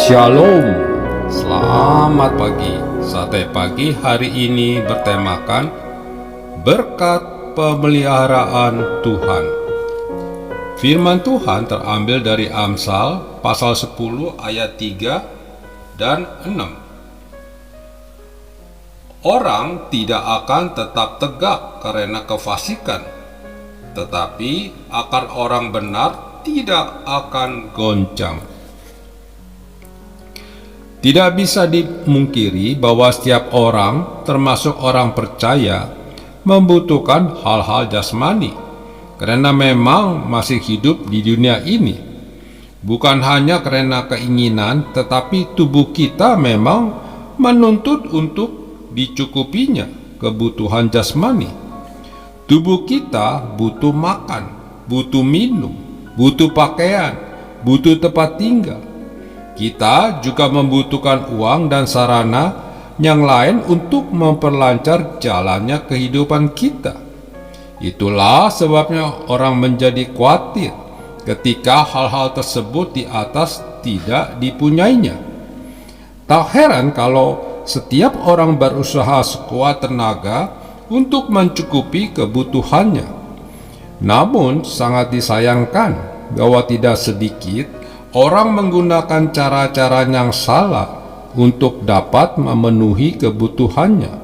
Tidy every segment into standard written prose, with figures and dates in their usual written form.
Shalom, selamat pagi. Sate pagi hari ini bertemakan berkat pemeliharaan Tuhan. Firman Tuhan terambil dari Amsal pasal 10 ayat 3 dan 6. Orang tidak akan tetap tegak karena kefasikan, tetapi akar orang benar tidak akan goncang. Tidak bisa dimungkiri bahwa setiap orang, termasuk orang percaya, membutuhkan hal-hal jasmani, karena memang masih hidup di dunia ini. Bukan hanya karena keinginan, tetapi tubuh kita memang menuntut untuk dicukupinya kebutuhan jasmani. Tubuh kita butuh makan, butuh minum, butuh pakaian, butuh tempat tinggal. Kita juga membutuhkan uang dan sarana yang lain untuk memperlancar jalannya kehidupan kita. Itulah sebabnya orang menjadi khawatir ketika hal-hal tersebut di atas tidak dipunyainya. Tak heran kalau setiap orang berusaha sekuat tenaga untuk mencukupi kebutuhannya. Namun sangat disayangkan bahwa tidak sedikit orang menggunakan cara-cara yang salah untuk dapat memenuhi kebutuhannya,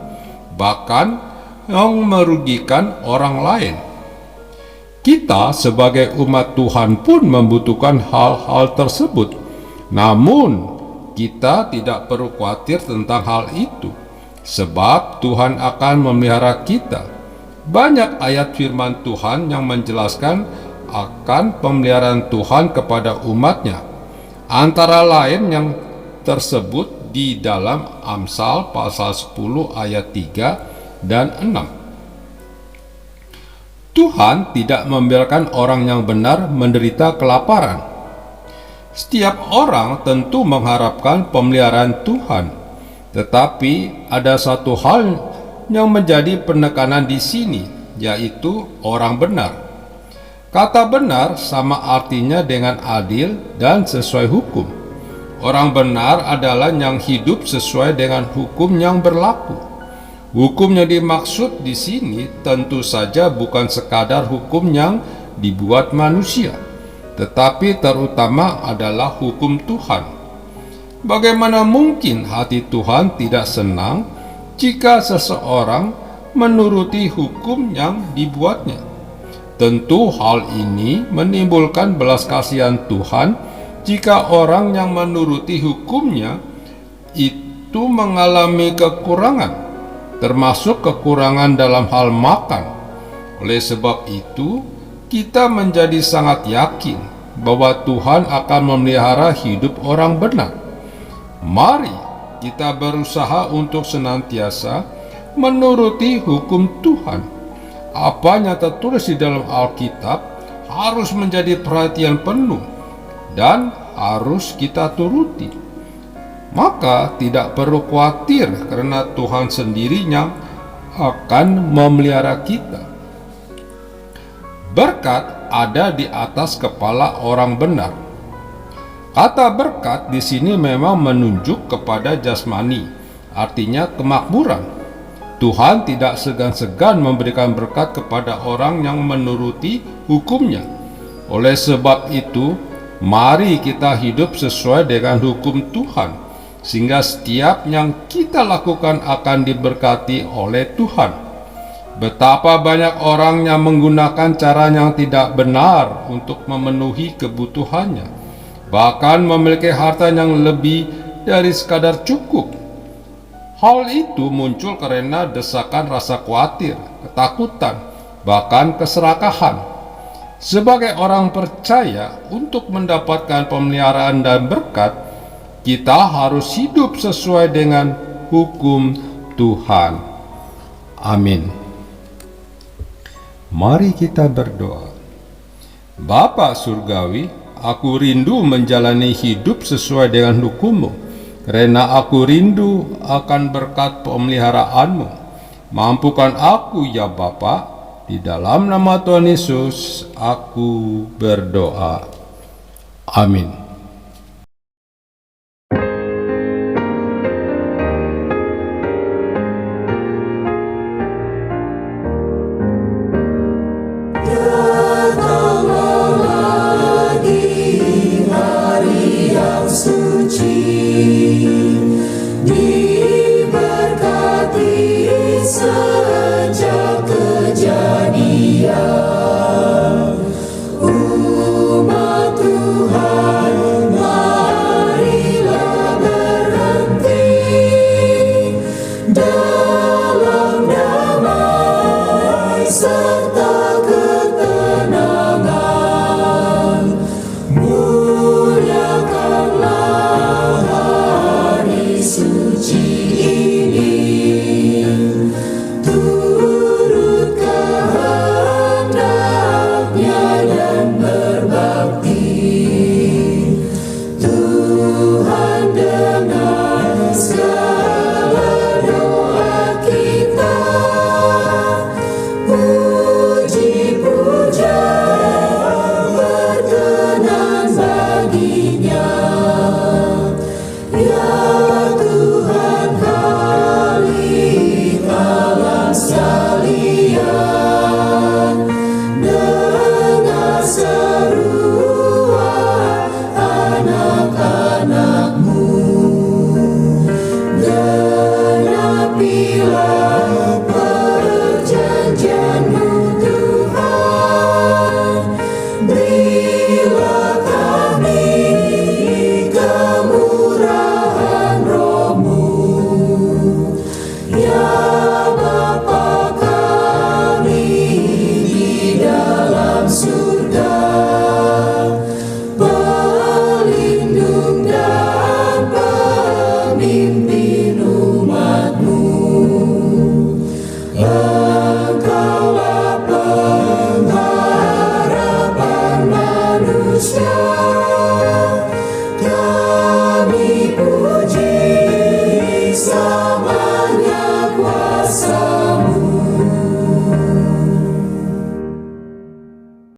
bahkan yang merugikan orang lain. Kita sebagai umat Tuhan pun membutuhkan hal-hal tersebut, namun kita tidak perlu khawatir tentang hal itu, sebab Tuhan akan memelihara kita. Banyak ayat firman Tuhan yang menjelaskan akan pemeliharaan Tuhan kepada umatnya, antara lain yang tersebut di dalam Amsal pasal 10 ayat 3 dan 6. Tuhan tidak membiarkan orang yang benar menderita kelaparan. Setiap orang tentu mengharapkan pemeliharaan Tuhan, tetapi ada satu hal yang menjadi penekanan di sini, yaitu orang benar. Kata benar sama artinya dengan adil dan sesuai hukum. Orang benar adalah yang hidup sesuai dengan hukum yang berlaku. Hukum yang dimaksud di sini tentu saja bukan sekadar hukum yang dibuat manusia, tetapi terutama adalah hukum Tuhan. Bagaimana mungkin hati Tuhan tidak senang jika seseorang menuruti hukum yang dibuatnya? Tentu hal ini menimbulkan belas kasihan Tuhan jika orang yang menuruti hukumnya itu mengalami kekurangan, termasuk kekurangan dalam hal makan. Oleh sebab itu, kita menjadi sangat yakin bahwa Tuhan akan memelihara hidup orang benar. Mari kita berusaha untuk senantiasa menuruti hukum Tuhan. Apa yang tertulis di dalam Alkitab harus menjadi perhatian penuh dan harus kita turuti. Maka tidak perlu khawatir karena Tuhan sendirinya akan memelihara kita. Berkat ada di atas kepala orang benar. Kata berkat di sini memang menunjuk kepada jasmani, artinya kemakmuran. Tuhan tidak segan-segan memberikan berkat kepada orang yang menuruti hukumnya. Oleh sebab itu, mari kita hidup sesuai dengan hukum Tuhan, sehingga setiap yang kita lakukan akan diberkati oleh Tuhan. Betapa banyak orang yang menggunakan cara yang tidak benar untuk memenuhi kebutuhannya, bahkan memiliki harta yang lebih dari sekadar cukup. Hal itu muncul karena desakan rasa khawatir, ketakutan, bahkan keserakahan. Sebagai orang percaya, untuk mendapatkan pemeliharaan dan berkat, kita harus hidup sesuai dengan hukum Tuhan. Amin. Mari kita berdoa. Bapa Surgawi, aku rindu menjalani hidup sesuai dengan hukum-Mu. Karena aku rindu akan berkat pemeliharaanmu. Mampukan aku ya Bapa, di dalam nama Tuhan Yesus aku berdoa. Amin. mimpi